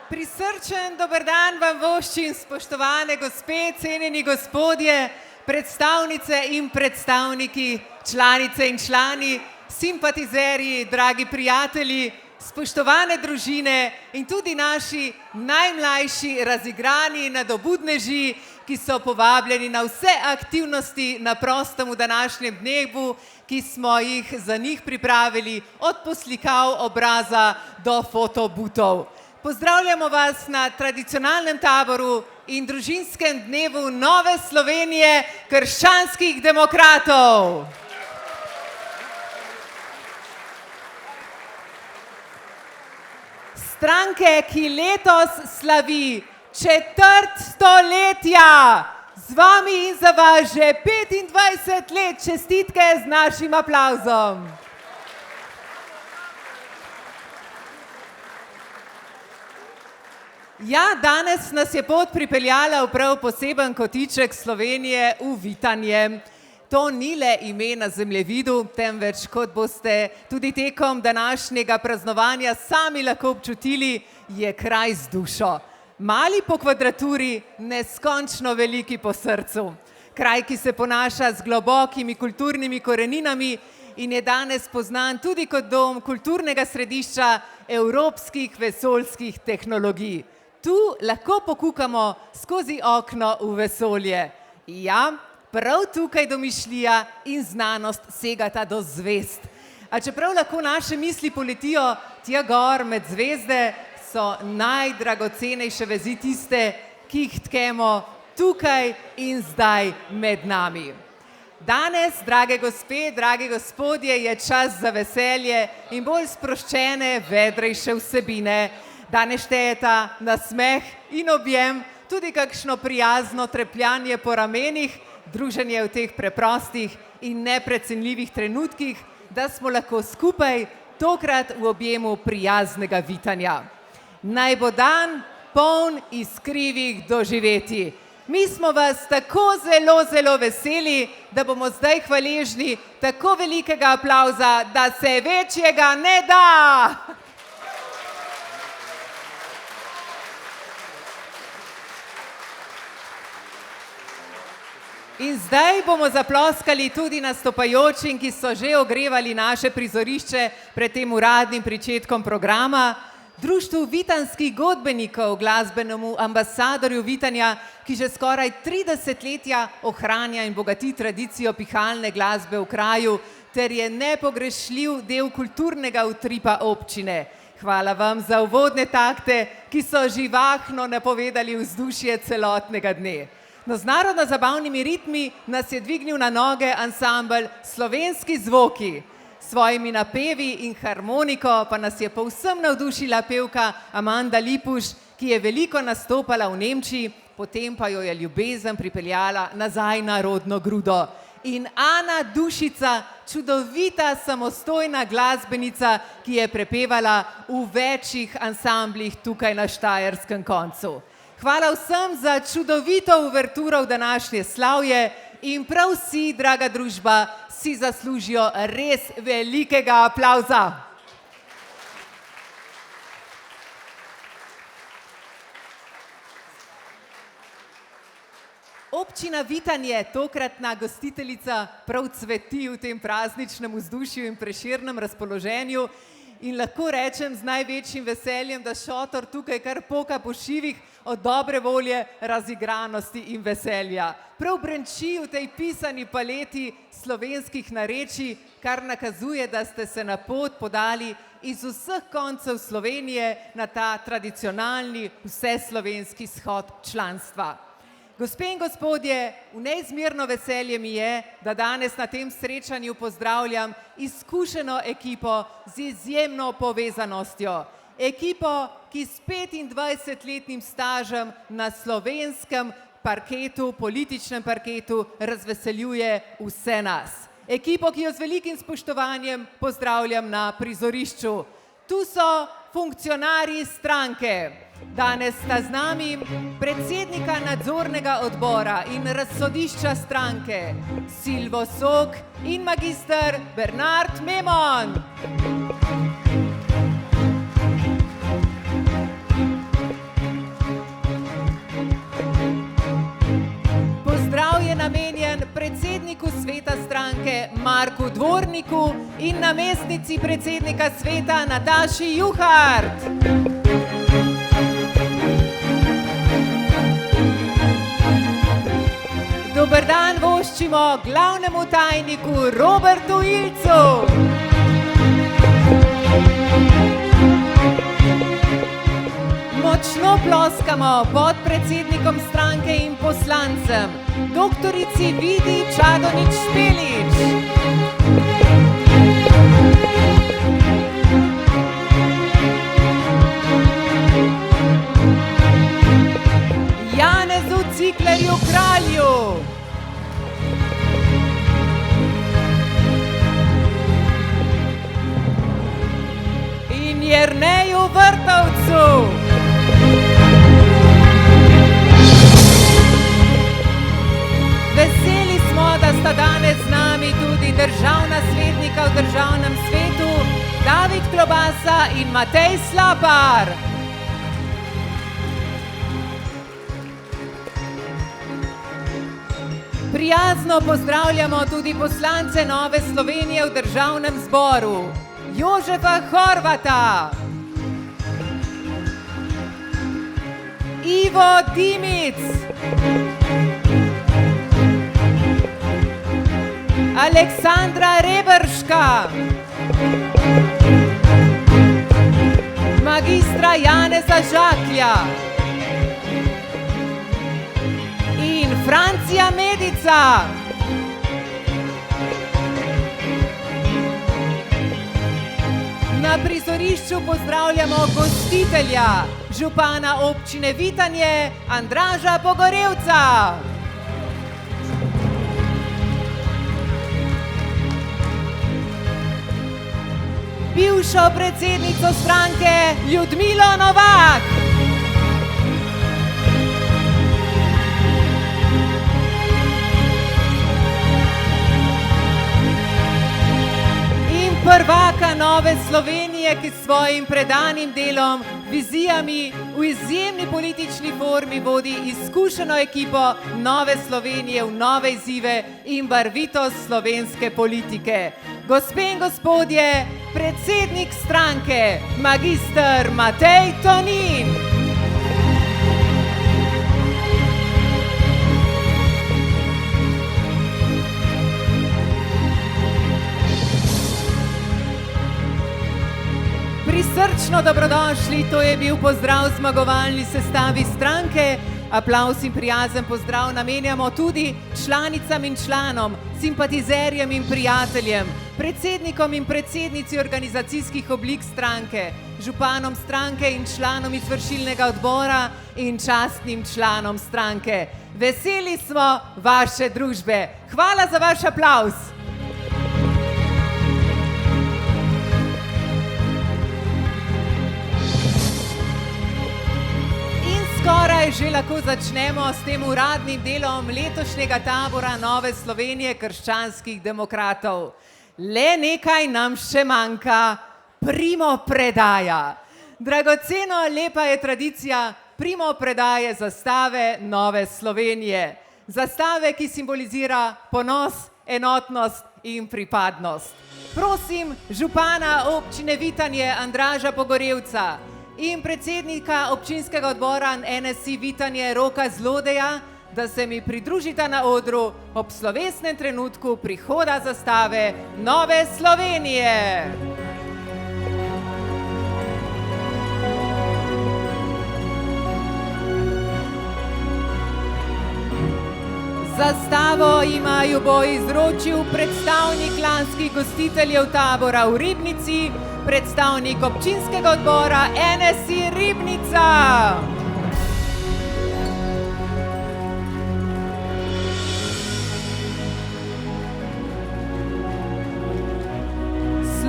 Prisrčen dober dan vam voščim, spoštovane gospe, cenjeni gospodje, predstavnice in predstavniki, članice in člani, simpatizerji, dragi prijatelji, spoštovane družine in tudi naši najmlajši razigrani nadobudneži, ki so povabljeni na vse aktivnosti na prostem v današnjem dnevu, ki smo jih za njih pripravili od poslikav obraza do fotobutov. Pozdravljamo vas na tradicionalnem taboru in družinskem dnevu Nove Slovenije krščanskih demokratov. Stranke, ki letos slavi četrt stoletja, z vami in za vas že 25 let, čestitke z našim aplavzom. Ja, danes nas je pot pripeljala v prav poseben kotiček Slovenije v Vitanje. To ni le ime na zemljevidu, temveč, kot boste tudi tekom današnjega praznovanja sami lahko občutili, je kraj z dušo. Mali po kvadraturi, neskončno veliki po srcu. Kraj, ki se ponaša z globokimi kulturnimi koreninami in je danes poznan tudi kot dom kulturnega središča evropskih vesoljskih tehnologij. Tu lahko pokukamo skozi okno v vesolje. Ja, prav tukaj domišljija in znanost segata do zvezd. A čeprav lahko naše misli poletijo tja gor med zvezde, so najdragocenejše vezi tiste, ki jih tkemo tukaj in zdaj med nami. Danes, drage gospe, dragi gospodje, je čas za veselje in bolj sproščene, vedrejše vsebine. Danes štejeta nasmeh in objem, tudi kakšno prijazno trepljanje po ramenih, druženje v teh preprostih in neprecenljivih trenutkih, da smo lahko skupaj, tokrat v objemu prijaznega vitanja. Naj bo dan poln iskrivih doživetij. Mi smo vas tako zelo veseli, da bomo zdaj hvaležni tako velikega aplavza, da se večjega ne da. In zdaj bomo zaploskali tudi nastopajočim, ki so že ogrevali naše prizorišče pred tem uradnim pričetkom programa, Društvu vitanskih godbenikov, glasbenemu ambasadorju Vitanja, ki že skoraj 30 letja ohranja in bogati tradicijo pihalne glasbe v kraju, ter je nepogrešljiv del kulturnega utripa občine. Hvala vam za uvodne takte, ki so živahno napovedali vzdušje celotnega dne. No, z narodno-zabavnimi ritmi nas je dvignil na noge ansambel Slovenski zvoki. Svojimi napevi in harmoniko pa nas je povsem navdušila pevka Amanda Lipuš, ki je veliko nastopala v Nemčiji, potem pa jo je ljubezen pripeljala nazaj na rodno grudo. In Ana Dušica, čudovita samostojna glasbenica, ki je prepevala v večjih ansamblih tukaj na Štajerskem koncu. Hvala vsem za čudovito uverturo v današnje slavje in prav vsi, draga družba, si zaslužijo res velikega aplavza. Občina Vitanje, tokratna gostiteljica, prav cveti v tem prazničnem vzdušju in prešernem razpoloženju in lahko rečem z največjim veseljem, da šotor tukaj kar poka po šivih od dobre volje, razigranosti in veselja. Prav brenči v tej pisani paleti slovenskih narečij, kar nakazuje, da ste se na pot podali iz vseh koncev Slovenije na ta tradicionalni vseslovenski shod članstva. Gospe in gospodje, v neizmerno veselje mi je, da danes na tem srečanju pozdravljam izkušeno ekipo z izjemno povezanostjo. Ekipo, ki s 25-letnim stažem na slovenskem parketu, političnem parketu, razveseljuje vse nas. Ekipo, ki jo z velikim spoštovanjem pozdravljam na prizorišču. Tu so funkcionarji stranke. Danes sta z nami predsednika nadzornega odbora in razsodišča stranke Silvo Sok in magister Bernard Memon. Dubrovniku in namestnici predsednika sveta Nataši Juhart. Dober dan voščimo glavnemu tajniku Robertu Ilcu. Močno ploskamo podpredsednikom stranke in poslancem, doktorici Vidi Čadonič-Špelič. Janezu Ciklerju Kralju. In Jerneju Vrtovcu. Veseli smo, da sta danes z nami tudi državna svetnika v državnem svetu, David Klobasa in Matej Slapar. Prijazno pozdravljamo tudi poslance Nove Slovenije v državnem zboru, Jožefa Horvata, Ivo Dimic, Aleksandra Reberška, magistra Janeza Žaklja in Francija Medica. Na prizorišču pozdravljamo gostitelja, župana občine Vitanje, Andraža Pogorevca. Bivšo predsednico stranke Ljudmilo Novak. In prvaka Nove Slovenije, ki s svojim predanim delom, vizijami v izjemni politični formi vodi izkušeno ekipo Nove Slovenije v nove izzive in barvitost slovenske politike. Gospe in gospodje, predsednik stranke, magister Matej Tonin. Prisrčno dobrodošli, to je bil pozdrav zmagovalni sestavi stranke. Aplavz in prijazen pozdrav namenjamo tudi članicam in članom, simpatizerjem in prijateljem, predsednikom in predsednici organizacijskih oblik stranke, županom stranke in članom izvršilnega odbora in častnim članom stranke. Veseli smo vaše družbe. Hvala za vaš aplavz. Skoraj že lahko začnemo s tem uradnim delom letošnjega tabora Nove Slovenije krščanskih demokratov. Le nekaj nam še manjka, primopredaja. Dragoceno lepa je tradicija primopredaje zastave Nove Slovenije. Zastave, ki simbolizira ponos, enotnost in pripadnost. Prosim župana občine Vitanje Andraža Pogorevca in predsednika občinskega odbora NSI Vitanje Roka Zlodeja, da se mi pridružita na odru ob slovesnem trenutku prihoda zastave Nove Slovenije. Zastavo jima jo bo izročil predstavnik lanskih gostiteljev tabora v Ribnici, predstavnik občinskega odbora NSI Ribnica.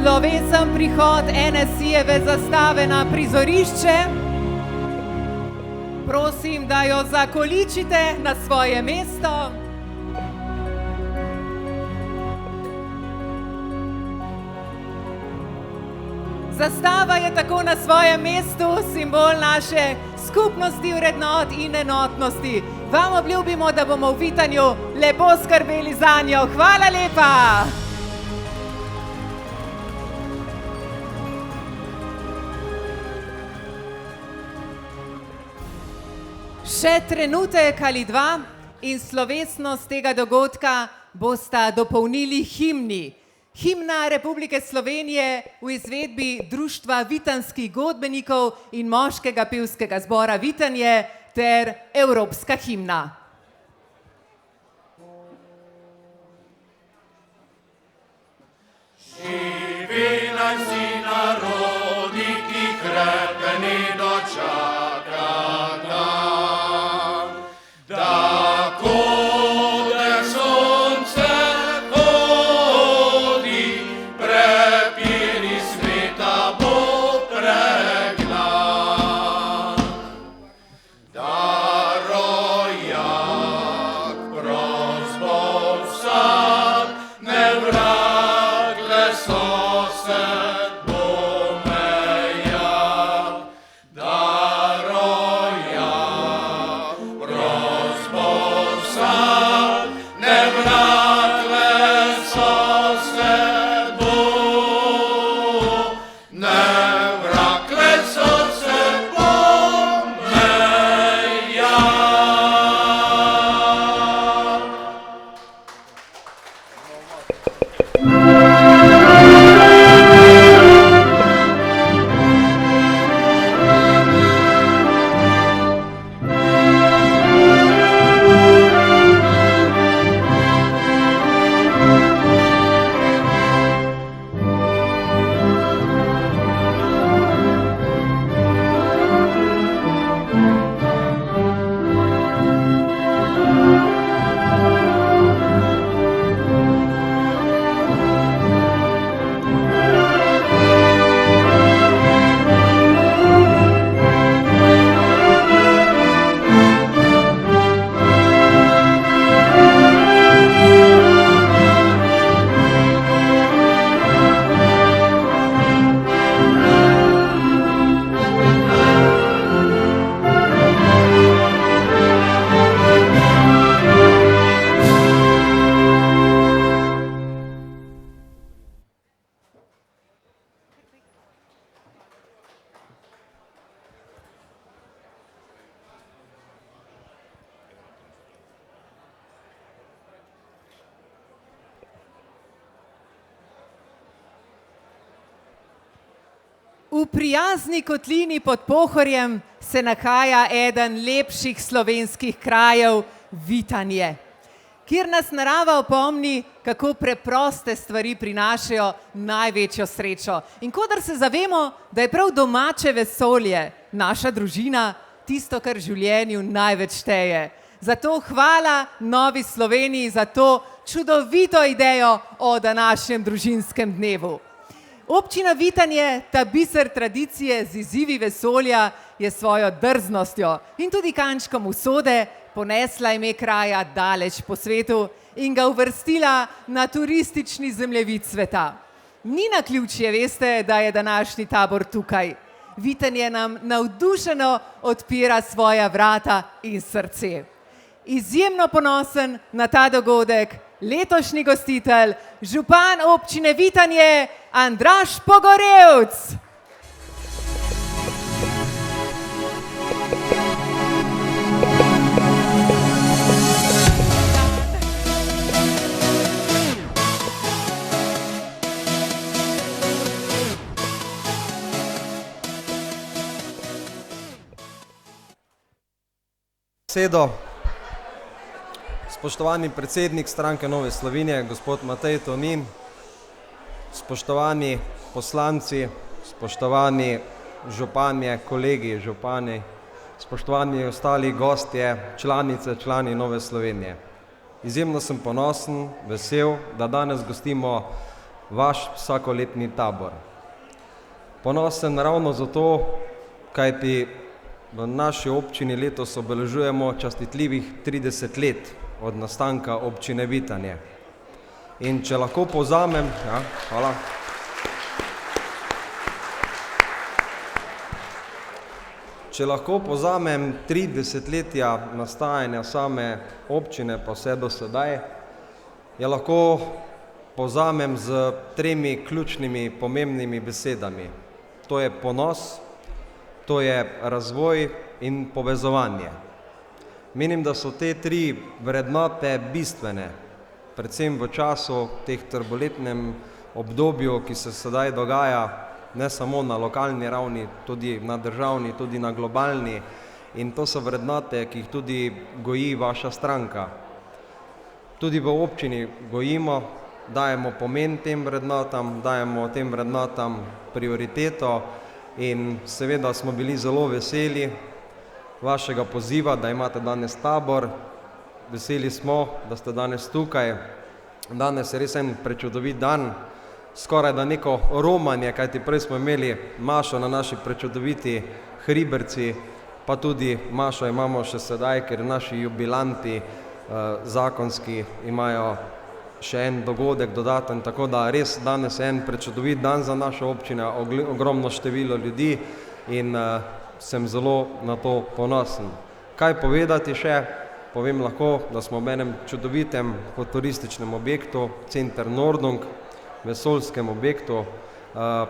Slovesen prihod NSI-jeve zastave na prizorišče. Prosim, da jo zakoličite na svoje mesto. Zastava je tako na svojem mestu simbol naše skupnosti, vrednot in enotnosti. Vam obljubimo, da bomo v Vitanju lepo skrbeli zanjo. Hvala lepa! Še trenutek ali dva in slovesnost tega dogodka bosta dopolnili himni. Himna Republike Slovenije v izvedbi Društva vitanskih godbenikov in moškega pevskega zbora Vitanje ter evropska himna. Živi naj vsi narodi, ki krepeni dočaka dan. Tako da sonce hodi, prepiri sveta bo pregnan. Da rojak prost bo vsak, ne vrag le sosed bo mejak. Da rojak prost bo vsak, ne vrag le sosed bo, ne vrag le sosed bo mejak. V prijazni kotlini pod Pohorjem se nahaja eden lepših slovenskih krajev, Vitanje, kjer nas narava opomni, kako preproste stvari prinašajo največjo srečo. In kodar se zavemo, da je prav domače vesolje, naša družina, tisto, kar v življenju največ šteje. Zato hvala Novi Sloveniji za to čudovito idejo o današnjem družinskem dnevu. Občina Vitanje, ta biser tradicije z izzivi vesolja, je svojo drznostjo in tudi kančkom usode ponesla ime kraja daleč po svetu in ga uvrstila na turistični zemljevid sveta. Ni naključje, veste, da je današnji tabor tukaj. Vitanje nam navdušeno odpira svoja vrata in srce. Izjemno ponosen na ta dogodek letošnji gostitelj, župan občine Vitanje, Andraž Pogorevc. Besedo. Spoštovani predsednik stranke Nove Slovenije, gospod Matej Tonin, spoštovani poslanci, spoštovani županje, kolegi župani, spoštovani ostali gostje, članice, člani Nove Slovenije. Izjemno sem ponosen, vesel, da danes gostimo vaš vsakoletni tabor. Ponosen ravno zato, kajti v naši občini letos obeležujemo častitljivih 30 let od nastanka občine Vitanje. In če lahko povzamem, hvala. Če lahko povzamem 3 desetletja nastajanja same občine pa vse do sedaj, je lahko povzamem z 3 ključnimi pomembnimi besedami. To je ponos, to je razvoj in povezovanje. Menim, da so te tri vrednote bistvene, predvsem v času teh turbulentnem obdobju, ki se sedaj dogaja, ne samo na lokalni ravni, tudi na državni, tudi na globalni, in to so vrednote, ki jih tudi goji vaša stranka. Tudi v občini gojimo, dajemo pomen tem vrednotam, dajemo tem vrednotam prioriteto in seveda smo bili zelo veseli vašega poziva, da imate danes tabor. Veseli smo, da ste danes tukaj. Danes je res en prečudovit dan, skoraj da neko romanje, kajti prej smo imeli mašo na naši prečudoviti hriberci, pa tudi mašo imamo še sedaj, ker naši jubilanti zakonski imajo še en dogodek dodaten, tako da res danes je en prečudovit dan za našo občino, ogromno število ljudi in sem zelo na to ponosen. Kaj povedati še? Povem lahko, da smo v enem čudovitem turističnem objektu, Center Nordung, vesoljskem objektu,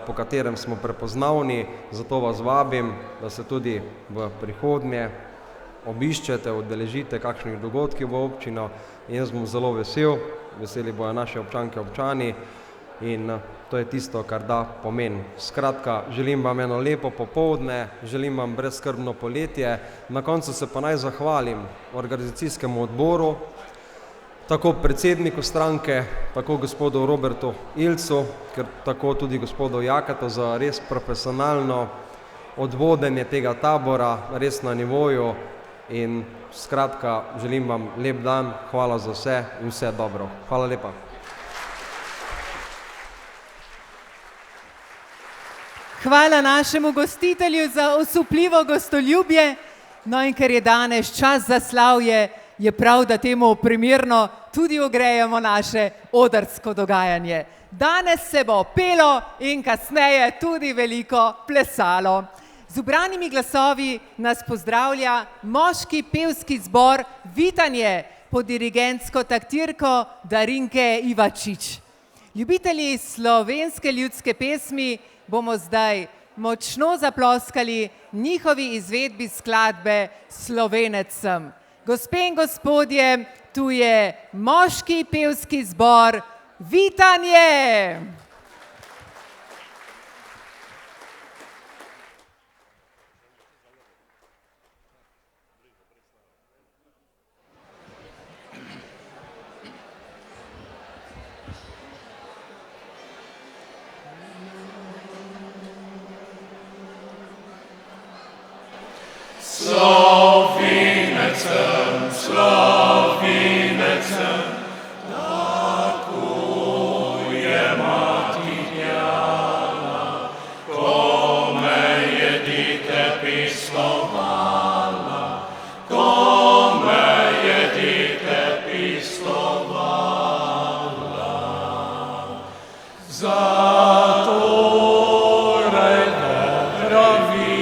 po katerem smo prepoznavni, zato vas vabim, da se tudi v prihodnje obiščete, udeležite kakšnih dogodkov v občino in jaz bom zelo veseli bojo naše občanke, občani in to je tisto, kar da pomen. Skratka, želim vam eno lepo popoldne, želim vam brezskrbno poletje, na koncu se pa naj zahvalim organizacijskemu odboru, tako predsedniku stranke, tako gospodu Robertu Ilcu, ker tako tudi gospodu Jaketu za res profesionalno odvodenje tega tabora, res na nivoju in skratka, želim vam lep dan, hvala za vse in vse dobro. Hvala lepa. Hvala našemu gostitelju za osupljivo gostoljubje. No in ker je danes čas za slavje, je prav, da temu primerno tudi ogrejemo naše odrsko dogajanje. Danes se bo pelo in kasneje tudi veliko plesalo. Z ubranimi glasovi nas pozdravlja moški pevski zbor Vitanje pod dirigentsko taktirko Darinke Ivačič. Ljubitelji slovenske ljudske pesmi bomo zdaj močno zaploskali njihovi izvedbi skladbe Slovenec sem. Gospe in gospodje, tu je moški pevski zbor Vitanje! Slovenec sem, Slovenec sem, tako je mati djala, ko me je dite pistovala, ko me je dite pistovala. Zatorej dobro vi,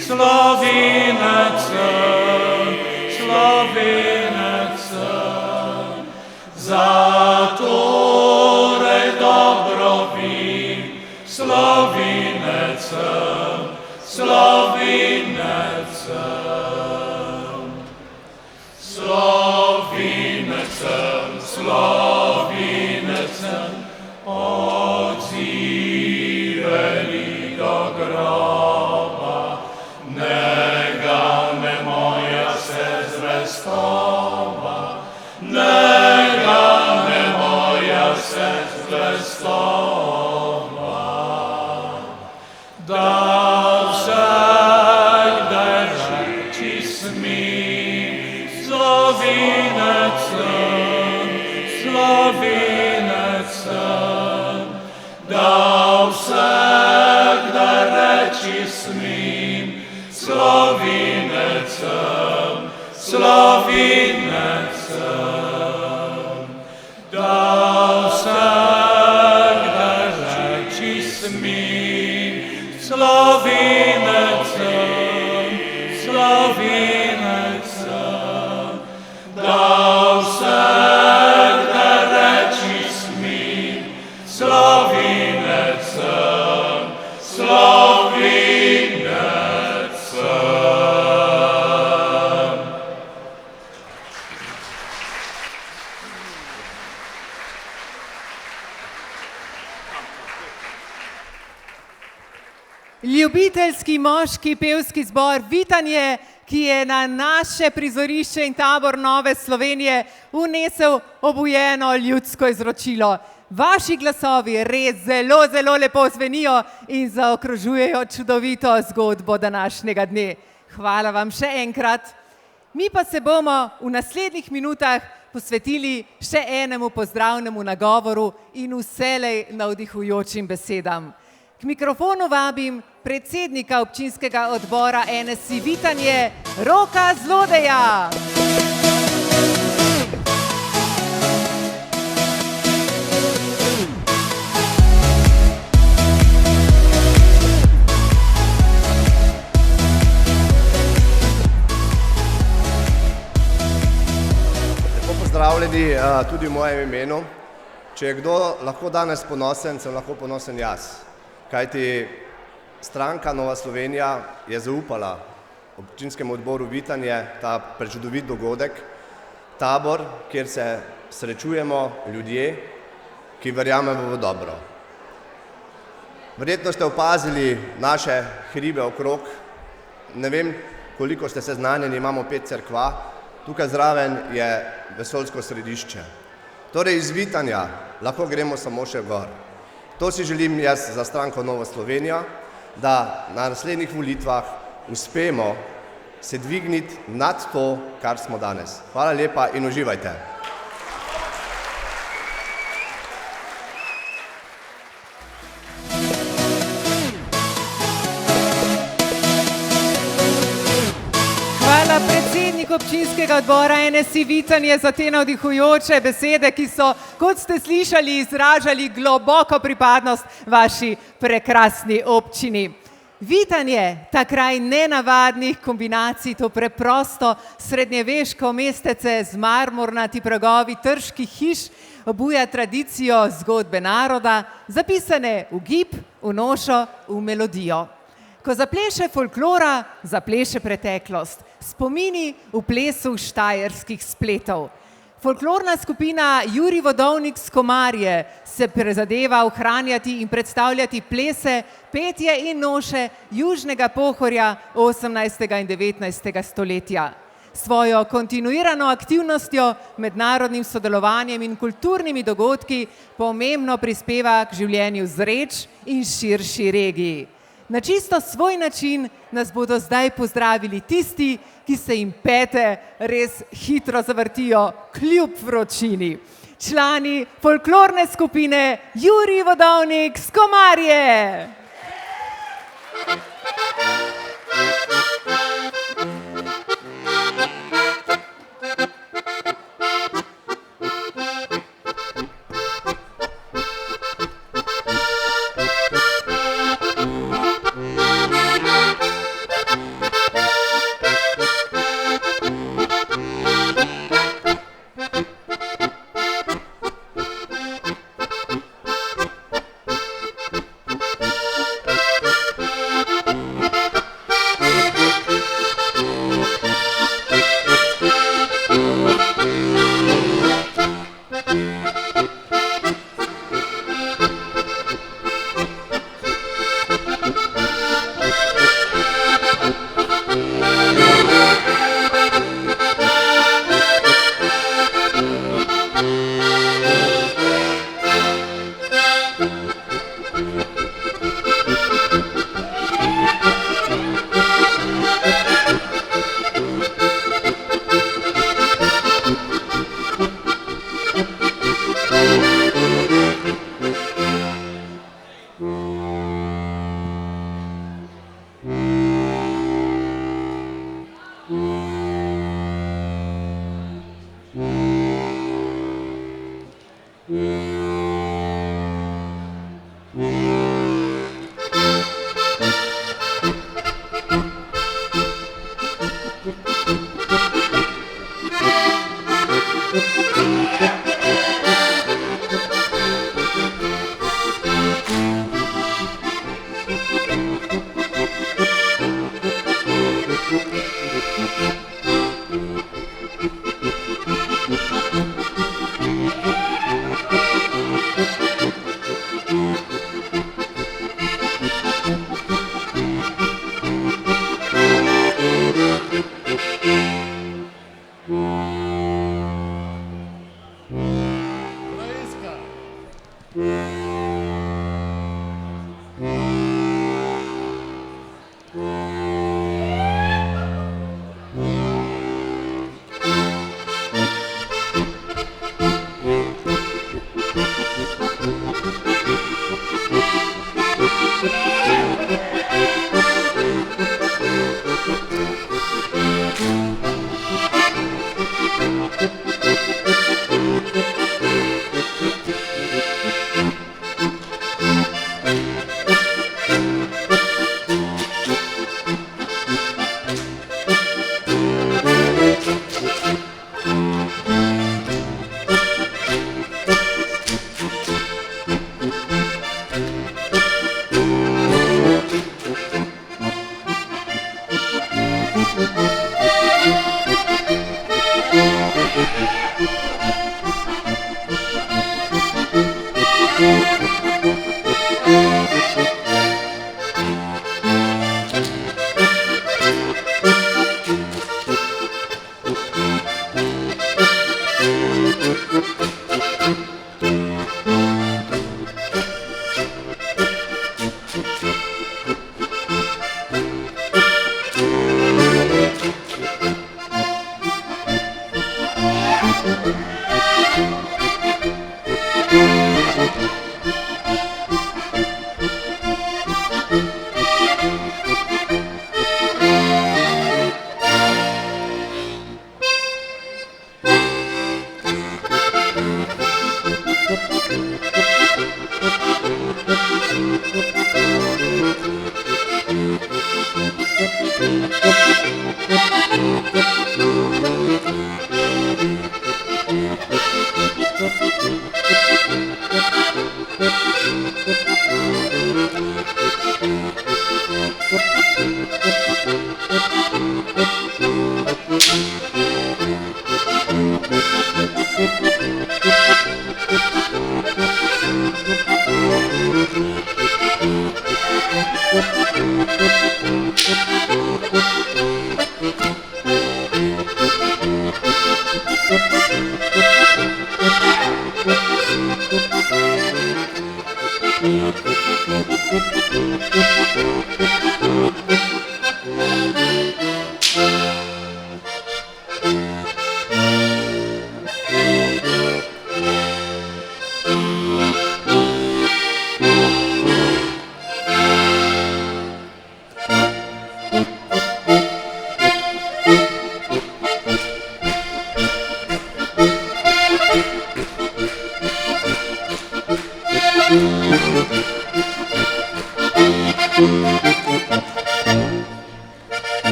Slovenec sem, Slovenec sem, zatorej dobro vim, Slovenec sem, Slovenec sem. Slovenec sem, Slovenec sem, od ziveli do groba, negane moja se zvestova, negane moja se zvestova. Da vsakdaj reči smim, Slovenec sem, Slovenec sem, da vsakdaj reči smim, Slovenec sem, Slovenec sem, da vsakdaj reči smim, Slovenec sem, Slovenec sem, da vsakdaj reči smim, Slovenec sem, Slovenec sem. Ljubiteljski moški pevski zbor Vitanje, ki je na naše prizorišče in tabor Nove Slovenije vnesel obujeno ljudsko izročilo. Vaši glasovi res zelo, zelo lepo zvenijo in zaokrožujejo čudovito zgodbo današnjega dne. Hvala vam še enkrat. Mi pa se bomo v naslednjih minutah posvetili še enemu pozdravnemu nagovoru in vselej navdihujočim besedam. K mikrofonu vabim predsednika občinskega odbora NSI Vitanje, Roka Zlodeja. Pozdravljeni tudi v mojem imenu. Če je kdo lahko danes ponosen, sem lahko ponosen jaz. Kajti stranka Nova Slovenija je zaupala občinskemu odboru Vitanje ta prečudovit dogodek, tabor, kjer se srečujemo ljudje, ki verjamemo v dobro. Verjetno ste opazili naše hribe okrog. Ne vem, koliko ste seznanjeni, imamo 5 cerkva. Tukaj zraven je vesoljsko središče. Torej iz Vitanja lahko gremo samo še gor. To si želim jaz za stranko Nova Slovenija, da na naslednjih volitvah uspemo se dvigniti nad to, kar smo danes. Hvala lepa in uživajte. Hvala predsednik občinskega odbora NSI Vitanje za te navdihujoče besede, ki so, kot ste slišali, izražali globoko pripadnost vaši prekrasni občini. Vitanje, ta kraj nenavadnih kombinacij, to preprosto srednjeveško mestece z marmornati pragovi trških hiš, obuja tradicijo zgodbe naroda, zapisane v gib, v nošo, v melodijo. Ko zapleše folklora, zapleše preteklost, spomini v plesu štajerskih spletov. Folklorna skupina Jurij Vodovnik s Komarje se prizadeva ohranjati in predstavljati plese, petje in noše južnega Pohorja 18. in 19. stoletja. Svojo kontinuirano aktivnostjo, mednarodnim sodelovanjem in kulturnimi dogodki pomembno prispeva k življenju Zreč in širši regiji. Na čisto svoj način nas bodo zdaj pozdravili tisti, ki se jim pete res hitro zavrtijo kljub vročini. Člani folklorne skupine Jurij Vodovnik s Komarje.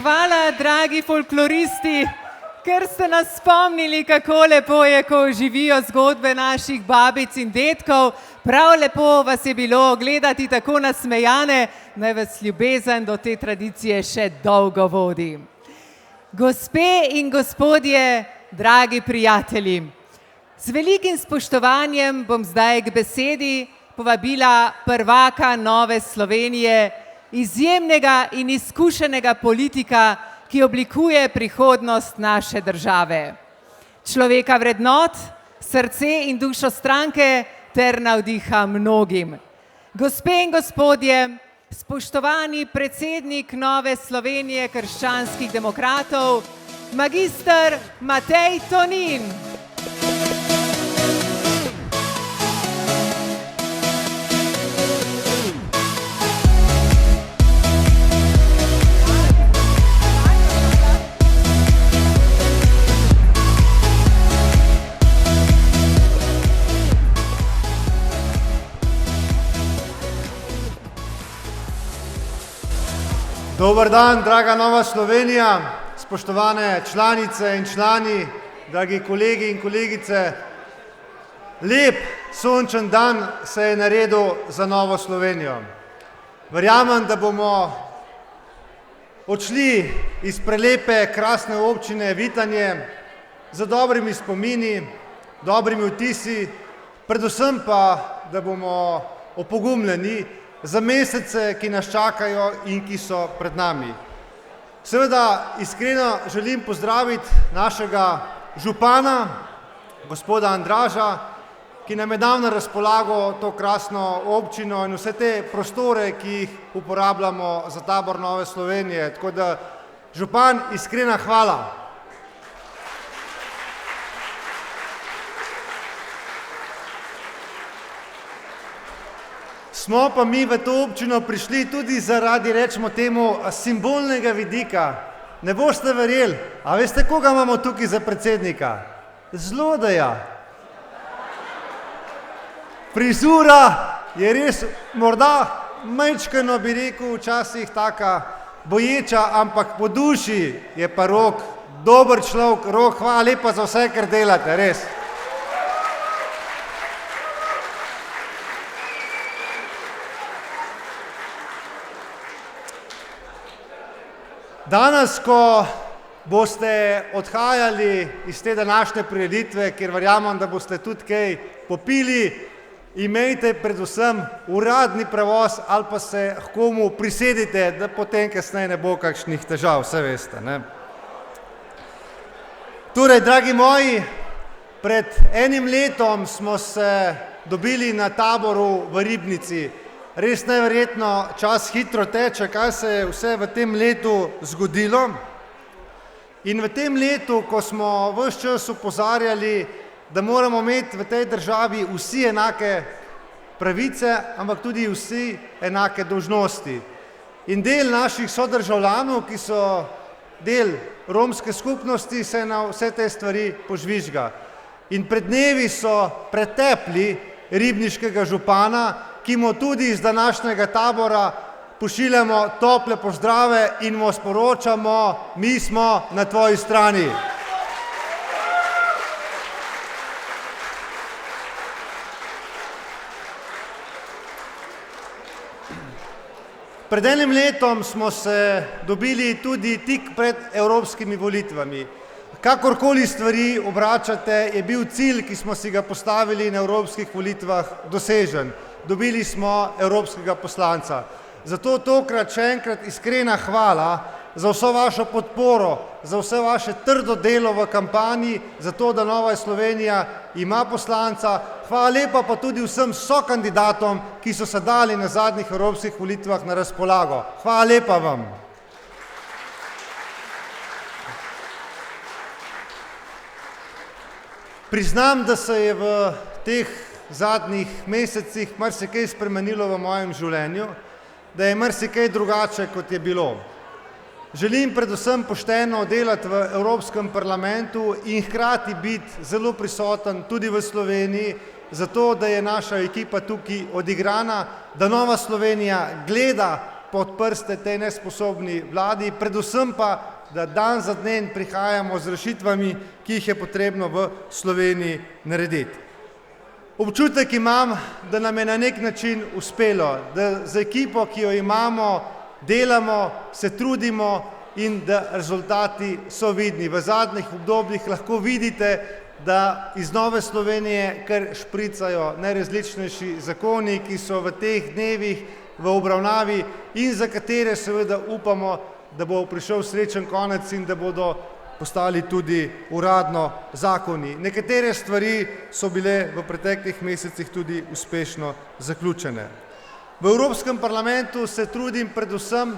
Hvala, dragi folkloristi, ker ste nas spomnili, kako lepo je, ko živijo zgodbe naših babic in dedkov. Prav lepo vas je bilo gledati tako nasmejane, naj vas ljubezen do te tradicije še dolgo vodi. Gospe in gospodje, dragi prijatelji, z velikim spoštovanjem bom zdaj k besedi povabila prvaka Nove Slovenije, izjemnega in izkušenega politika, ki oblikuje prihodnost naše države. človeka vrednot, srce in dušo stranke ter navdiha mnogim. Gospe in gospodje, spoštovani predsednik Nove Slovenije krščanskih demokratov, magister Matej Tonin. Dober dan, draga Nova Slovenija, spoštovane članice in člani, dragi kolegi in kolegice. Lep, sončen dan se je naredil za Novo Slovenijo. Verjamem, da bomo odšli iz prelepe, krasne občine Vitanje z dobrimi spomini, dobrimi vtisi, predvsem pa, da bomo opogumljeni za mesece, ki nas čakajo in ki so pred nami. Seveda iskreno želim pozdraviti našega župana, gospoda Andraža, ki nam je dal na razpolago to krasno občino in vse te prostore, ki jih uporabljamo za tabor Nove Slovenije. Tako da, župan, iskrena hvala. Smo pa mi v to občino prišli tudi zaradi, rečemo temu, simbolnega vidika. Ne boste verjeli, a veste, koga imamo tukaj za predsednika? Zlodeja. Frizura je res morda majčkeno, bi rekel, včasih taka boječa, ampak po duši je pa Rok dober človek. Rok, hvala lepa za vse, kar delate, res. Danes, ko boste odhajali iz te današnje prireditve, kjer verjamem, da boste tudi kaj popili, imejte predvsem uradni prevoz ali pa se h komu prisedite, da potem kasneje ne bo kakšnih težav, vse veste, ne? Torej, dragi moji, pred enim letom smo se dobili na taboru v Ribnici. Res neverjetno, čas hitro teče, kaj se je vse v tem letu zgodilo. In v tem letu, ko smo ves čas opozarjali, da moramo imeti v tej državi vsi enake pravice, ampak tudi vsi enake dolžnosti. In del naših sodržavljanov, ki so del romske skupnosti, se na vse te stvari požvižga. In pred dnevi so pretepli ribniškega župana, ki mu tudi iz današnjega tabora pošiljamo tople pozdrave in mu sporočamo, mi smo na tvoji strani. Pred enim letom smo se dobili tudi tik pred evropskimi volitvami. Kakorkoli stvari obračate, je bil cilj, ki smo si ga postavili na evropskih volitvah, dosežen. Dobili smo evropskega poslanca. Zato tokrat še enkrat iskrena hvala za vso vašo podporo, za vse vaše trdo delo v kampanji, za to, da Nova Slovenija ima poslanca. Hvala lepa pa tudi vsem sokandidatom, ki so se dali na zadnjih evropskih volitvah na razpolago. Hvala lepa vam. Priznam, da se je v teh zadnjih mesecih marsikaj spremenilo v mojem življenju, da je marsikaj drugače, kot je bilo. Želim predvsem pošteno delati v Evropskem parlamentu in hkrati biti zelo prisoten tudi v Sloveniji, zato da je naša ekipa tukaj odigrana, da Nova Slovenija gleda pod prste tej nesposobni vladi, predvsem pa, da dan za dnem prihajamo z rešitvami, ki jih je potrebno v Sloveniji narediti. Občutek imam, da nam je na nek način uspelo, da z ekipo, ki jo imamo, delamo, se trudimo in da rezultati so vidni. V zadnjih obdobjih lahko vidite, da iz Nove Slovenije kar špricajo najrazličnejši zakoni, ki so v teh dnevih v obravnavi in za katere seveda upamo, da bo prišel srečen konec in da bodo postali tudi uradno zakoni. Nekatere stvari so bile v preteklih mesecih tudi uspešno zaključene. V Evropskem parlamentu se trudim predvsem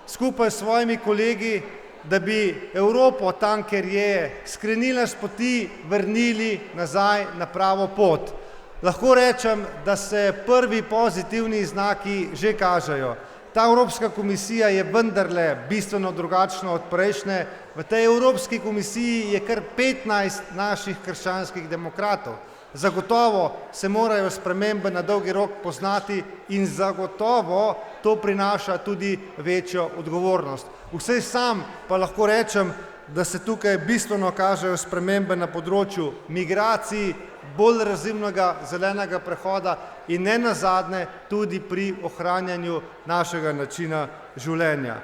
skupaj s svojimi kolegi, da bi Evropo tam, kjer je, skrenila s poti, vrnili nazaj na pravo pot. Lahko rečem, da se prvi pozitivni znaki že kažejo. Ta Evropska komisija je vendarle bistveno drugačna od prejšnje. V tej Evropski komisiji je kar 15 naših krščanskih demokratov. Zagotovo se morajo spremembe na dolgi rok poznati in zagotovo to prinaša tudi večjo odgovornost. Vsej sam pa lahko rečem, da se tukaj bistveno kažejo spremembe na področju migracij, bolj razumnega zelenega prehoda in ne nazadnje tudi pri ohranjanju našega načina življenja.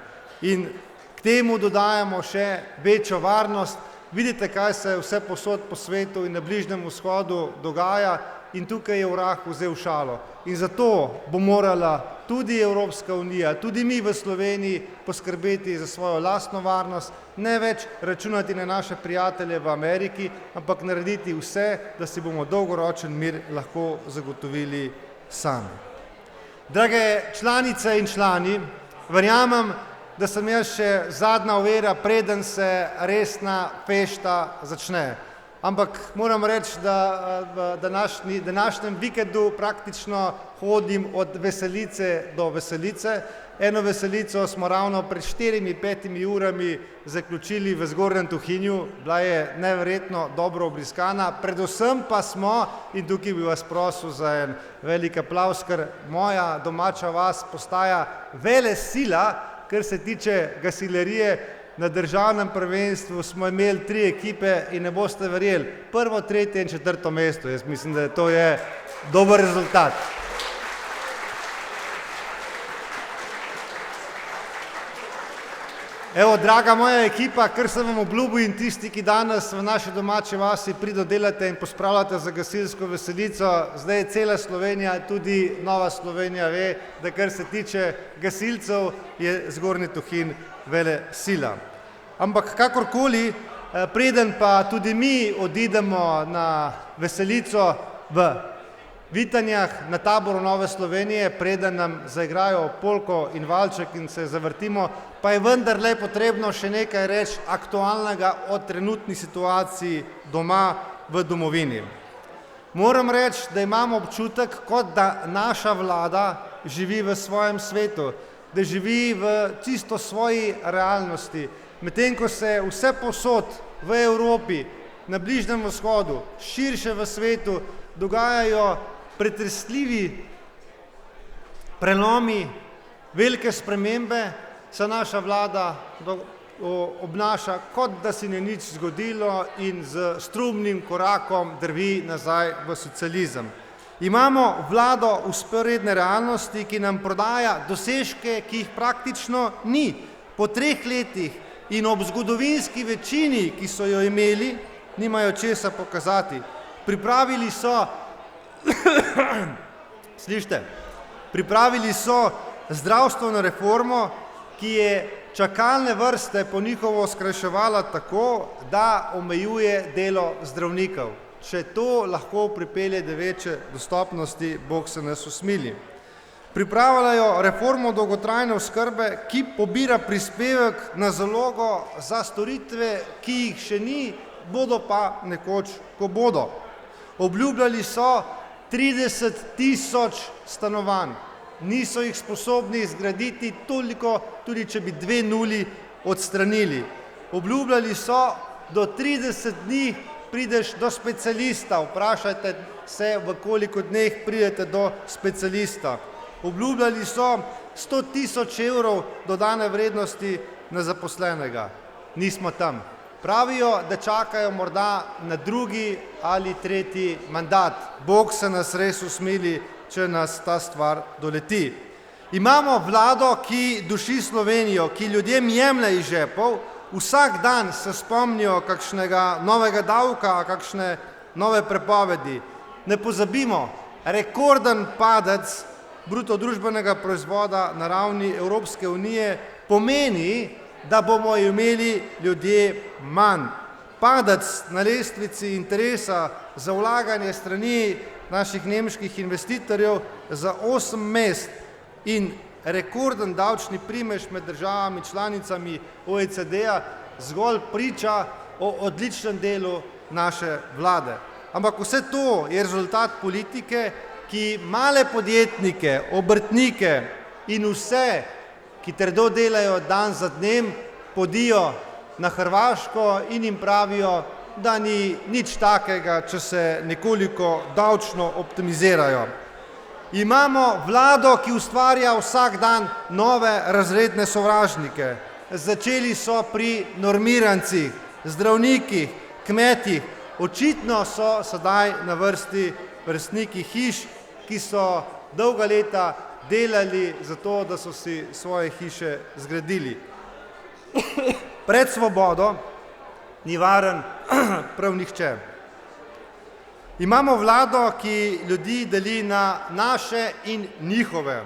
In k temu dodajamo še večjo varnost. Vidite, kaj se vse posod po svetu in na Bližnjem vzhodu dogaja in tukaj je vrag vzel šalo. In zato bo morala tudi Evropska unija, tudi mi v Sloveniji poskrbeti za svojo lastno varnost, ne več računati na naše prijatelje v Ameriki, ampak narediti vse, da si bomo dolgoročen mir lahko zagotovili sami. Drage članice in člani, verjamem, da sem jaz še zadnja ovira, preden se resna fešta začne. Ampak moram reči, da v današnjem vikendu praktično hodim od veselice do veselice. Eno veselico smo ravno pred 4-5 urami zaključili v Zgornjem Tuhinju, bila je neverjetno dobro obiskana, predvsem pa smo, in tukaj bi vas prosil za en velik aplavz, ker moja domača vas postaja velesila, kar se tiče gasilerije. Na državnem prvenstvu smo imeli 3 ekipe in ne boste verjeli, 1., 3. in 4. mesto. Jaz mislim, da to je dober rezultat. Evo, draga moja ekipa, kar sem vam obljubil in tisti, ki danes v naši domači vasi pridodelate in pospravljate za gasilsko veselico, zdaj je cela Slovenija, tudi Nova Slovenija ve, da kar se tiče gasilcev, je Zgornji Tuhin vele sila. Ampak kakorkoli, preden pa tudi mi odidemo na veselico v Vitanjah, na taboru Nove Slovenije, preden nam zaigrajo polko in valček in se zavrtimo, pa je vendarle potrebno še nekaj reči aktualnega o trenutni situaciji doma v domovini. Moram reči, da imamo občutek, kot da naša vlada živi v svojem svetu, da živi v čisto svoji realnosti, medtem ko se vse posod v Evropi, na Bližnjem vzhodu, širše v svetu dogajajo pretresljivi prelomi, velike spremembe, se naša vlada obnaša, kot da se ni nič zgodilo in z strumnim korakom drvi nazaj v socializem. Imamo vlado vzporedne realnosti, ki nam prodaja dosežke, ki jih praktično ni. Po 3 letih in ob zgodovinski večini, ki so jo imeli, nimajo česa pokazati. Pripravili so zdravstveno reformo, ki je čakalne vrste po njihovo skrajševala tako, da omejuje delo zdravnikov. Če to lahko pripelje do večje dostopnosti, Bog se nas usmili. Pripravljajo reformo dolgotrajne oskrbe, ki pobira prispevek na zalogo za storitve, ki jih še ni, bodo pa nekoč, ko bodo. Obljubljali so 30.000 stanovanj. Niso jih sposobni zgraditi toliko, tudi če bi 2 nuli odstranili. Obljubljali so, do 30 dni prideš do specialista. Vprašajte se, v koliko dneh pridete do specialista. Obljubljali so 100.000 evrov dodane vrednosti na zaposlenega. Nismo tam. Pravijo, da čakajo morda na 2. ali 3. mandat. Bog se nas res usmili, če nas ta stvar doleti. Imamo vlado, ki duši Slovenijo, ki ljudem jemlje iz žepov, vsak dan se spomnijo kakšnega novega davka, kakšne nove prepovedi. Ne pozabimo, rekorden padec bruto družbenega proizvoda na ravni Evropske unije pomeni, da bomo imeli ljudje manj. Padec na lestvici interesa za vlaganje strani naših nemških investitorjev za 8 mest in rekorden davčni primež med državami članicami OECD-a zgolj priča o odličnem delu naše vlade. Ampak vse to je rezultat politike, ki male podjetnike, obrtnike in vse, ki trdo delajo dan za dnem, podijo na Hrvaško in jim pravijo, da ni nič takega, če se nekoliko davčno optimizirajo. Imamo vlado, ki ustvarja vsak dan nove razredne sovražnike. Začeli so pri normirancih, zdravnikih, kmetih. Očitno so sedaj na vrsti lastniki hiš, ki so dolga leta delali za to, da so si svoje hiše zgradili. Pred svobodo ni varen prav nihče. Imamo vlado, ki ljudi deli na naše in njihove.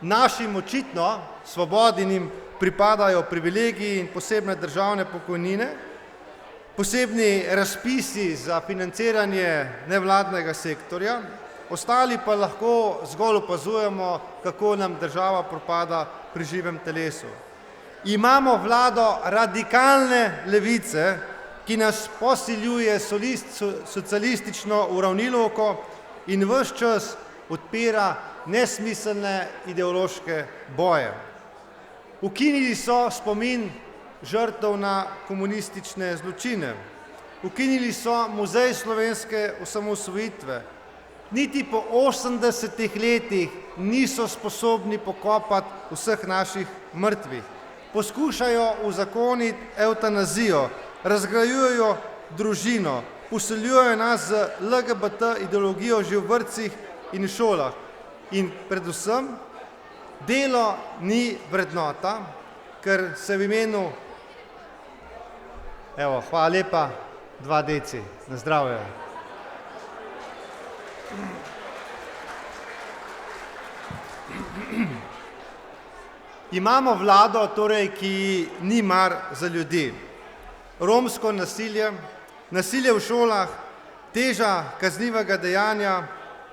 Našim očitno, svobodinim, pripadajo privilegiji in posebne državne pokojnine, posebni razpisi za financiranje nevladnega sektorja, ostali pa lahko zgolj opazujemo, kako nam država propada pri živem telesu. Imamo vlado radikalne levice, ki nas posiljuje socialistično uravnilovko in ves čas odpira nesmiselne ideološke boje. Ukinili so spomin žrtev na komunistične zločine. Ukinili so muzej slovenske osamosvojitve. Niti po 80 letih niso sposobni pokopati vseh naših mrtvih. Poskušajo uzakoniti evtanazijo, razgrajujejo družino, poseljujejo nas z LGBT ideologijo že v vrtcih in šolah. In predvsem delo ni vrednota, ker se v imenu, hvala lepa, 2 deci, na zdravje. Imamo vlado, torej, ki ni mar za ljudi. Romsko nasilje, nasilje v šolah, teža kaznivega dejanja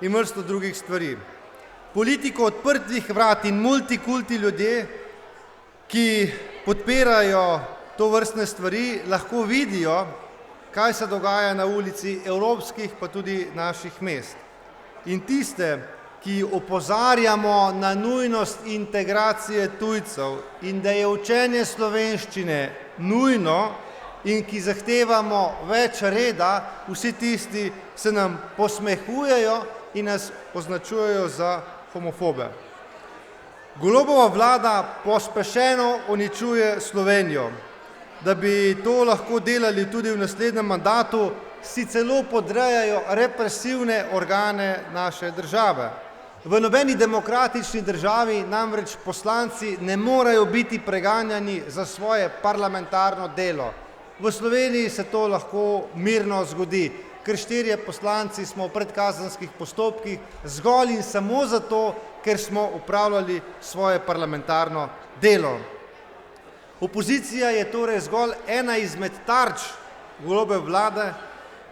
in vrsto drugih stvari. Politiko odprtih vrat in multikulti ljudje, ki podpirajo to vrstne stvari, lahko vidijo, kaj se dogaja na ulici evropskih pa tudi naših mest. In tiste, ki opozarjamo na nujnost integracije tujcev in da je učenje slovenščine nujno in ki zahtevamo več reda, vsi tisti se nam posmehujejo in nas označujejo za homofobe. Golobova vlada pospešeno uničuje Slovenijo. Da bi to lahko delali tudi v naslednjem mandatu, si celo podrejajo represivne organe naše države. V nobeni demokratični državi namreč poslanci ne morejo biti preganjani za svoje parlamentarno delo. V Sloveniji se to lahko mirno zgodi, ker 4 poslanci smo v predkazenskih postopkih zgolj in samo zato, ker smo upravljali svoje parlamentarno delo. Opozicija je torej zgolj ena izmed tarč Golobove vlade,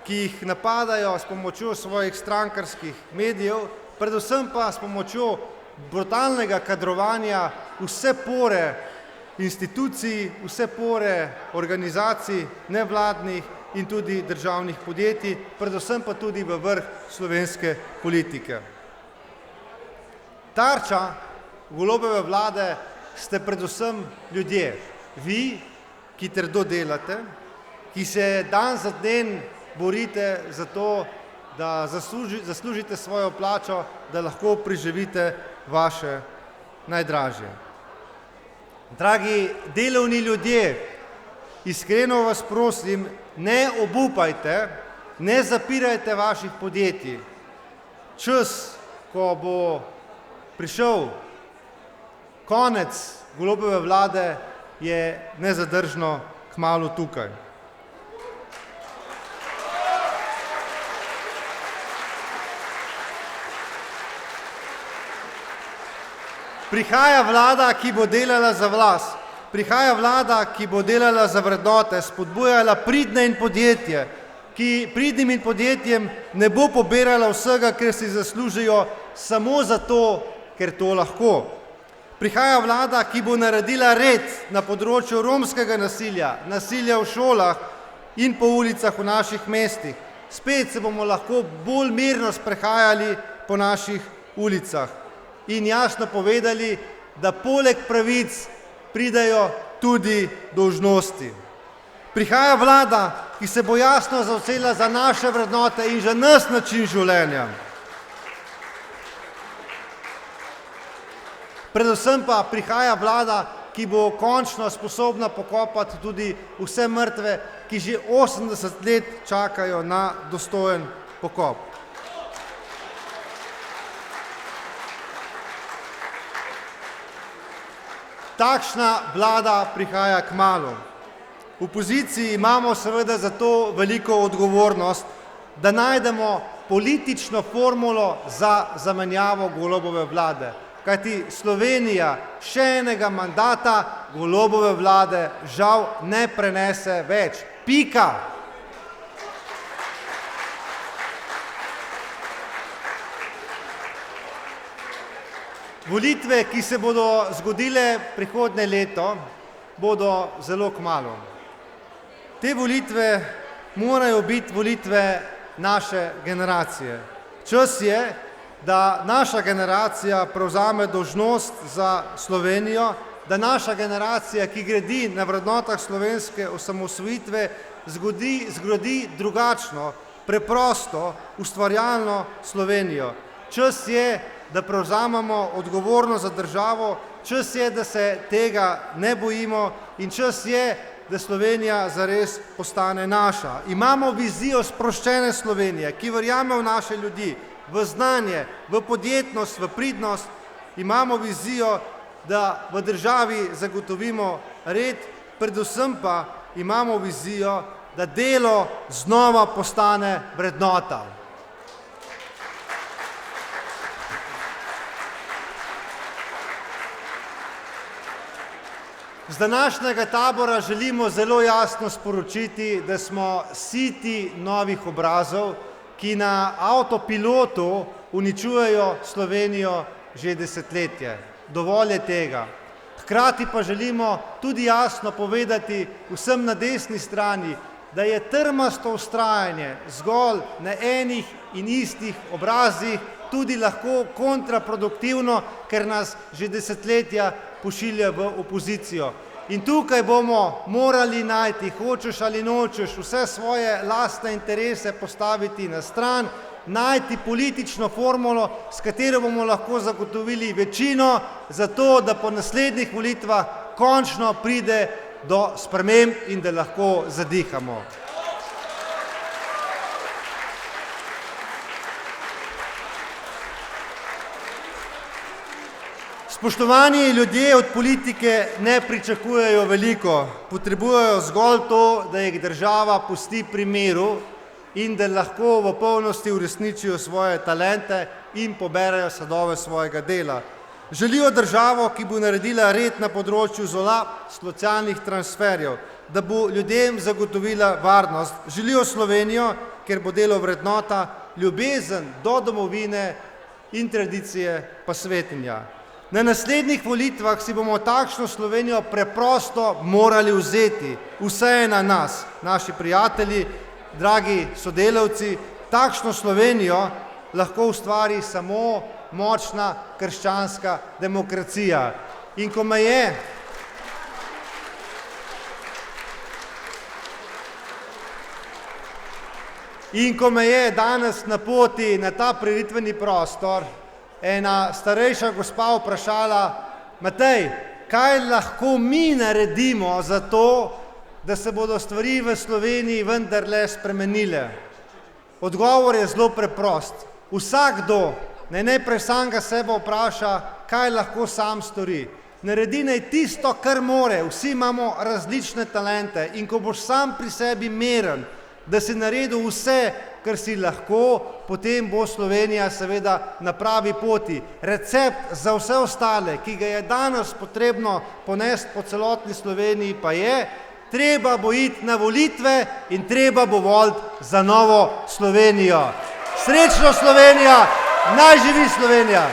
ki jih napadajo s pomočjo svojih strankarskih medijev, predvsem pa s pomočjo brutalnega kadrovanja vse pore institucij, vse pore organizacij, nevladnih in tudi državnih podjetij, predvsem pa tudi v vrh slovenske politike. Tarča Golobove vlade ste predvsem ljudje. Vi, ki trdo delate, ki se dan za dan borite za to, da zaslužite svojo plačo, da lahko preživite vaše najdražje. Dragi delovni ljudje, iskreno vas prosim, ne obupajte, ne zapirajte vaših podjetij. Čas, ko bo prišel konec Golobove vlade, je nezadržno kmalu tukaj. Prihaja vlada, ki bo delala za vas. Prihaja vlada, ki bo delala za vrednote, spodbujala pridne in podjetje, ki pridnim in podjetjem ne bo pobirala vsega, ker si zaslužijo samo zato, ker to lahko. Prihaja vlada, ki bo naredila red na področju romskega nasilja, nasilja v šolah in po ulicah v naših mestih. Spet se bomo lahko bolj mirno sprehajali po naših ulicah in jasno povedali, da poleg pravic pridejo tudi dolžnosti. Prihaja vlada, ki se bo jasno zavzela za naše vrednote in za naš način življenja. Predvsem pa prihaja vlada, ki bo končno sposobna pokopati tudi vse mrtve, ki že 80 let čakajo na dostojen pokop. Takšna vlada prihaja kmalu. V opoziciji imamo seveda zato veliko odgovornost, da najdemo politično formulo za zamenjavo Golobove vlade. Kajti Slovenija še enega mandata Golobove vlade žal ne prenese več. Pika. Volitve, ki se bodo zgodile prihodnje leto, bodo zelo kmalu. Te volitve morajo biti volitve naše generacije. Čas je, da naša generacija prevzame dolžnost za Slovenijo, da naša generacija, ki gradi na vrednotah slovenske osamosvojitve, zgradi drugačno, preprosto, ustvarjalno Slovenijo. Čas je, da prevzamemo odgovornost za državo, čas je, da se tega ne bojimo in čas je, da Slovenija zares postane naša. Imamo vizijo sproščene Slovenije, ki verjame v naše ljudi, v znanje, v podjetnost, v pridnost, imamo vizijo, da v državi zagotovimo red, predvsem pa imamo vizijo, da delo znova postane vrednota. Z današnjega tabora želimo zelo jasno sporočiti, da smo siti novih obrazov, ki na avtopilotu uničujejo Slovenijo že desetletje. Dovolj je tega. Hkrati pa želimo tudi jasno povedati vsem na desni strani, da je trmasto vztrajanje zgolj na enih in istih obrazih tudi lahko kontraproduktivno, ker nas že desetletja pošilja v opozicijo. In tukaj bomo morali najti, hočeš ali nočeš, vse svoje lastne interese postaviti na stran, najti politično formulo, s katero bomo lahko zagotovili večino za to, da po naslednjih volitvah končno pride do sprememb in da lahko zadihamo. Spoštovani, ljudje od politike ne pričakujejo veliko, potrebujejo zgolj to, da jih država pusti pri miru in da lahko v polnosti uresničijo svoje talente in poberejo sadove svojega dela. Želijo državo, ki bo naredila red na področju socialnih transferjev, da bo ljudem zagotovila varnost. Želijo Slovenijo, ker bo delo vrednota, ljubezen do domovine in tradicije pa svetinja. Na naslednjih volitvah si bomo takšno Slovenijo preprosto morali vzeti. Vse je na nas, naši prijatelji, dragi sodelavci, takšno Slovenijo lahko ustvari samo močna krščanska demokracija. In ko me je danes na poti na ta prireditveni prostor ena starejša gospa vprašala: Matej, kaj lahko mi naredimo za to, da se bodo stvari v Sloveniji vendarle spremenile? Odgovor je zelo preprost. Vsakdo najprej samega sebe vpraša, kaj lahko sam stori. Naredi naj tisto, kar more. Vsi imamo različne talente in ko boš sam pri sebi miren, da si naredil vse, kar si lahko, potem bo Slovenija seveda na pravi poti. Recept za vse ostale, ki ga je danes potrebno ponesti po celotni Sloveniji, pa je, treba bo iti na volitve in treba bo voliti za novo Slovenijo. Srečno Slovenija, naj živi Slovenija!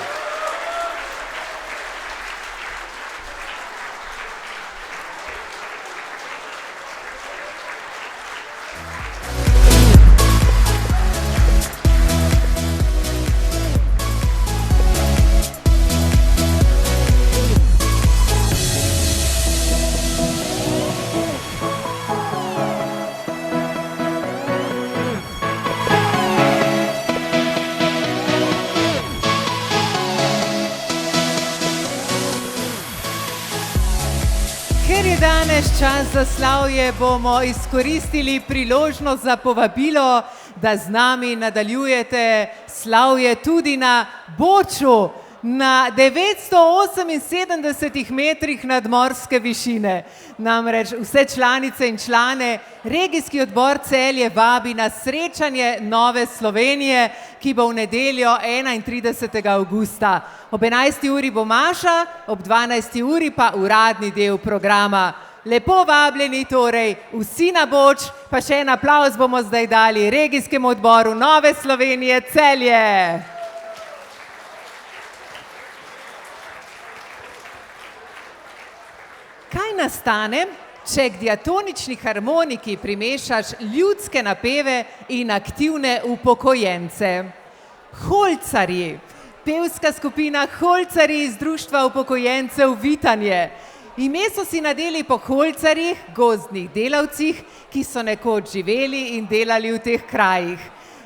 Ker je danes čas za slavje, bomo izkoristili priložnost za povabilo, da z nami nadaljujete slavje tudi na Boču, na 978 metrih nadmorske višine. Namreč vse članice in člane regijski odbor Celje vabi na srečanje Nove Slovenije, ki bo v nedeljo 31. avgusta. Ob 11. uri bo maša, ob 12. uri pa uradni del programa. Lepo vabljeni torej vsi na Boč, pa še en aplavz bomo zdaj dali regijskemu odboru Nove Slovenije Celje. Kaj nastane, če k diatonični harmoniki primešaš ljudske napeve in aktivne upokojence? Holcarji, pevska skupina Holcarji iz Društva upokojencev Vitanje. Ime so si nadeli po holcarjih, gozdnih delavcih, ki so nekoč živeli in delali v teh krajih.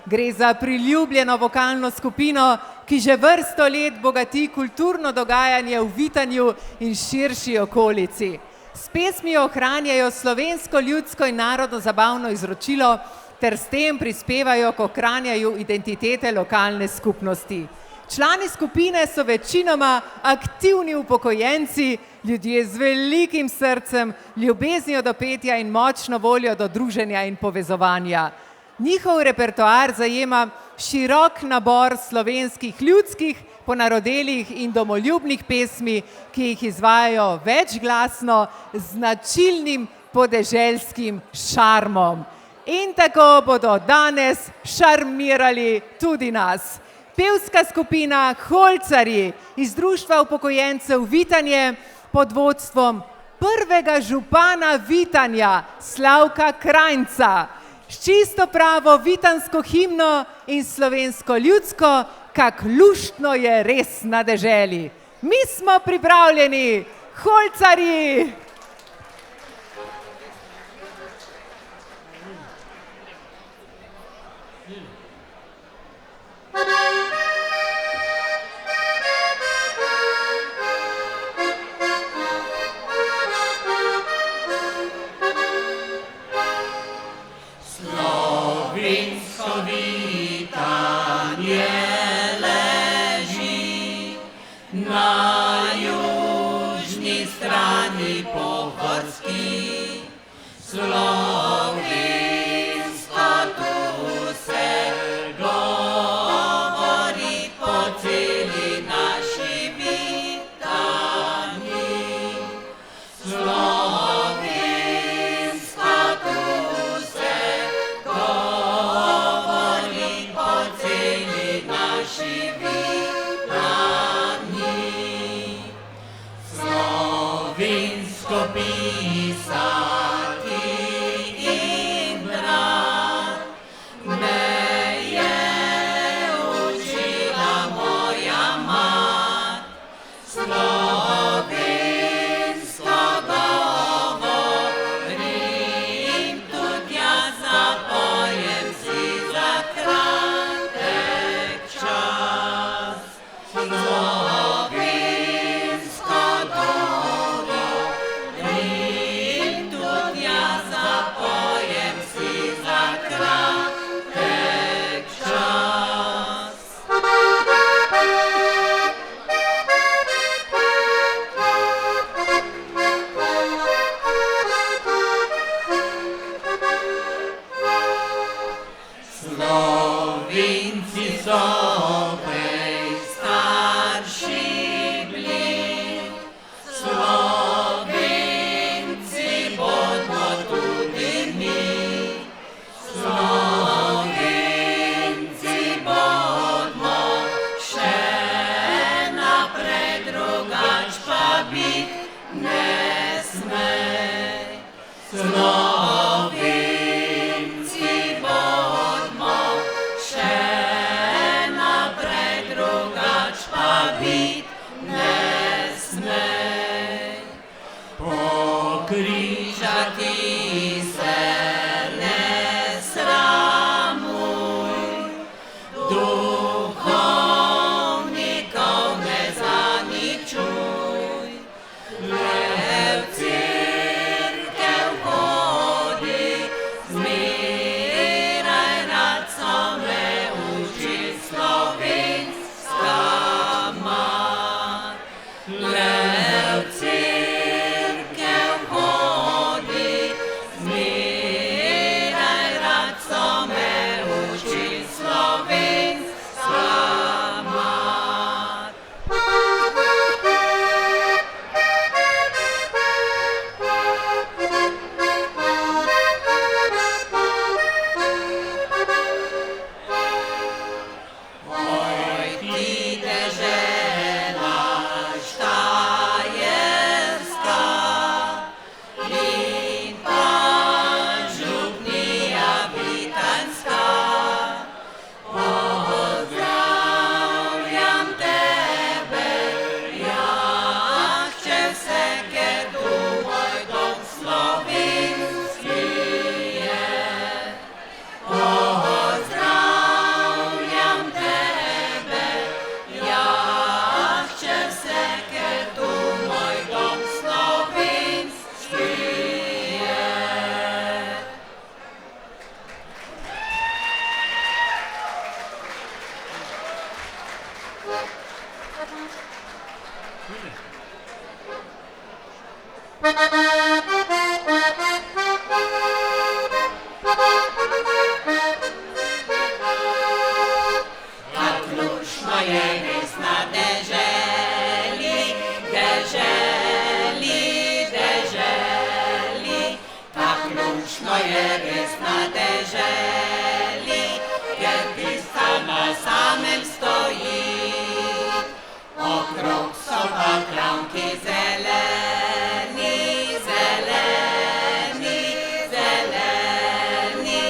Gre za priljubljeno vokalno skupino, ki že vrsto let bogati kulturno dogajanje v Vitanju in širši okolici. S pesmijo ohranjajo slovensko, ljudsko in narodno zabavno izročilo ter s tem prispevajo k ohranjaju identitete lokalne skupnosti. Člani skupine so večinoma aktivni upokojenci, ljudje z velikim srcem, ljubeznijo do petja in močno voljo do druženja in povezovanja. Njihov repertoar zajema širok nabor slovenskih ljudskih, ponarodelih in domoljubnih pesmi, ki jih izvajajo večglasno z značilnim podeželskim šarmom. In tako bodo danes šarmirali tudi nas. Pevska skupina Holcarji iz Društva upokojencev Vitanje pod vodstvom prvega župana Vitanja, Slavka Krajnca, s čisto pravo vitansko himno in slovensko ljudsko, kak luštno je res na deželi. Mi smo pripravljeni, Holcarji! Slovenci so prej starši bili, Slovenci bomo tudi mi, Slovenci bomo še naprej, drugač pa bit ne sme. Slovenci bomo še naprej, drugač pa bit ne sme. Pokrižati se ne sramuj, duhovnikov ne zaničuj, le v cerkev hodi, zmeraj rad so me uči slovenska mat. Le v cerkev hodi, zmeraj rad so me uči slovenska mat. Oj, ti dežela Štajerska in pa župnija Vitanjska, pozdravljam tebe, jahče vse, ker tu moj dom slovenski je. Pozdravljam tebe, jahče vse, ker tu moj dom slovenski je. Kak luštno je res na deželi, deželi, deželi. Kak luštno je res na deželi, ker tista na samem stoji. Okrog so pa travnki zeleni, zeleni, zeleni.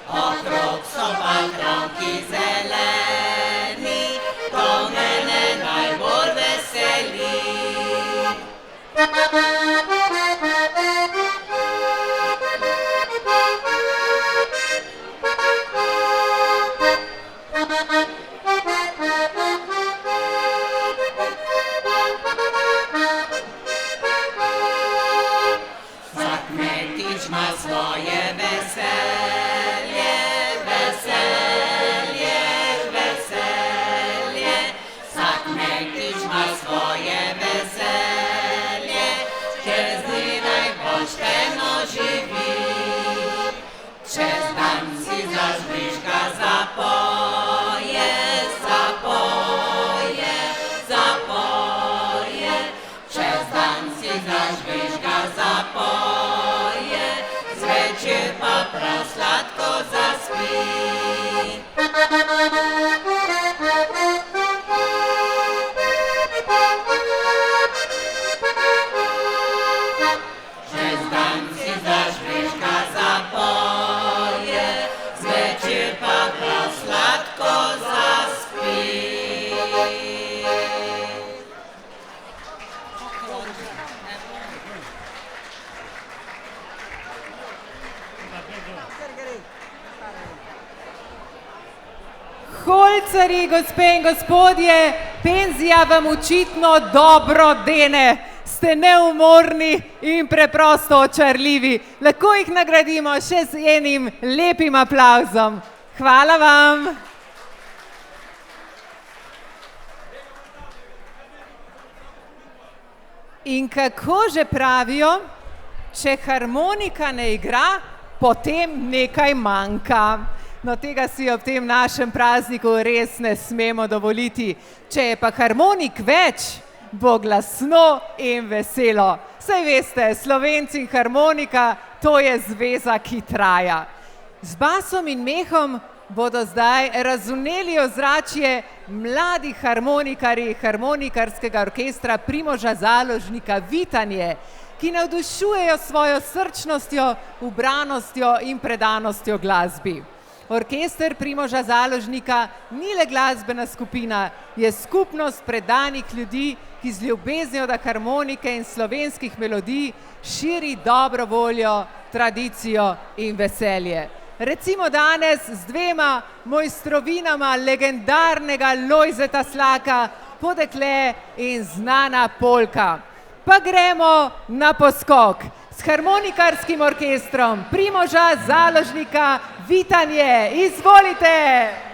Okrog so pa travnki zeleni, to mene najbolj veseli. Vsak kmetič ima svoje veselje, veselje, veselje. Vsak kmetič ima svoje veselje, ker zmeraj pošteno živi. Čez dan si zažvižga, zapoje, zapoje, zapoje. Čez dan si zažvižga, zapoje, zvečer pa prav sladko zaspi. Čez dan si zažvižga, zapoje, zvečer pa prav sladko zaspi. Holcarji, gospe in gospodje, penzija vam očitno dobro dene. Ste neumorni in preprosto očarljivi. Lahko jih nagradimo še z enim lepim aplavzom. Hvala vam. In kako že pravijo, če harmonika ne igra, potem nekaj manjka. No, tega si ob tem našem prazniku res ne smemo dovoliti. Če je pa harmonik več, bo glasno in veselo. Saj veste, Slovenci in harmonika, to je zveza, ki traja. Z basom in mehom bodo zdaj razvneli ozračje mladi harmonikarji harmonikarskega orkestra Primoža Založnika Vitanje, ki navdušujejo svojo srčnostjo, ubranostjo in predanostjo glasbi. Orkester Primoža Založnika ni le glasbena skupina, je skupnost predanih ljudi, ki z ljubeznijo do harmonike in slovenskih melodij širi dobro voljo, tradicijo in veselje. Recimo danes z dvema mojstrovinama legendarnega Lojzeta Slaka, Podekle in znana polka. Pa gremo na poskok s harmonikarskim orkestrom Primoža Založnika Vitanje. Izvolite!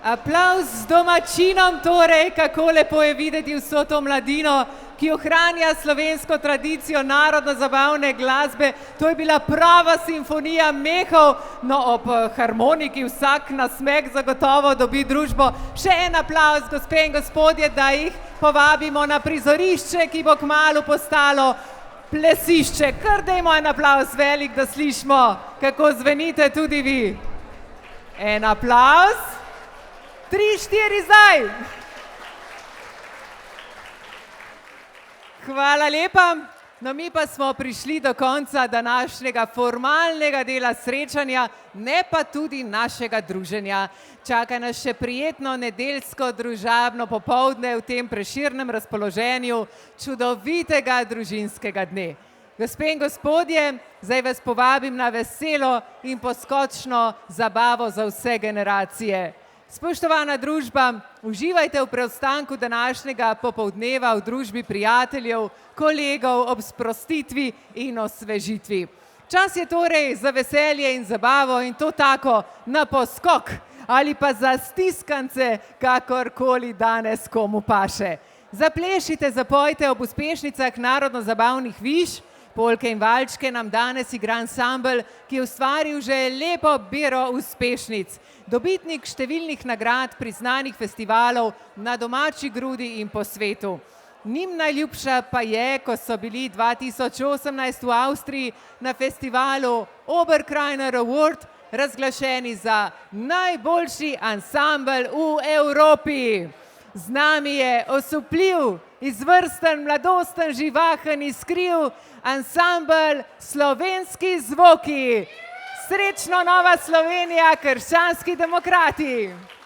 Aplavz domačinom torej, kako lepo je videti vso to mladino, ki ohranja slovensko tradicijo narodno-zabavne glasbe. To je bila prava simfonija mehov, no ob harmoniki vsak nasmeh zagotovo dobi družbo. Še en aplavz, gospe in gospodje, da jih povabimo na prizorišče, ki bo kmalu postalo plesišče. Kar dajmo en aplavz velik, da slišimo, kako zvenite tudi vi. En aplavz. 3, 4, zdaj! Hvala lepa. No, mi pa smo prišli do konca današnjega formalnega dela srečanja, ne pa tudi našega druženja. Čaka nas še prijetno nedeljsko družabno popoldne v tem preširnem razpoloženju čudovitega družinskega dne. Gospe in gospodje, zdaj vas povabim na veselo in poskočno zabavo za vse generacije. Spoštovana družba, uživajte v preostanku današnjega popoldneva v družbi prijateljev, kolegov ob sprostitvi in osvežitvi. Čas je torej za veselje in zabavo in to tako na poskok ali pa za stiskance, kakorkoli danes komu paše. Zaplešite, zapojte ob uspešnicah narodno-zabavnih viž. Polke in valčke nam danes igra ansambel, ki je ustvaril že lepo biro uspešnic. Dobitnik številnih nagrad priznanih festivalov na domači grudi in po svetu. Njim najljubša pa je, ko so bili 2018 v Avstriji na festivalu Oberkrainer Award razglašeni za najboljši ansambel v Evropi. Z nami je osupljiv, izvrsten, mladosten, živahen, iskriv ansambel Slovenski zvoki. Srečno Nova Slovenija, krščanski demokrati!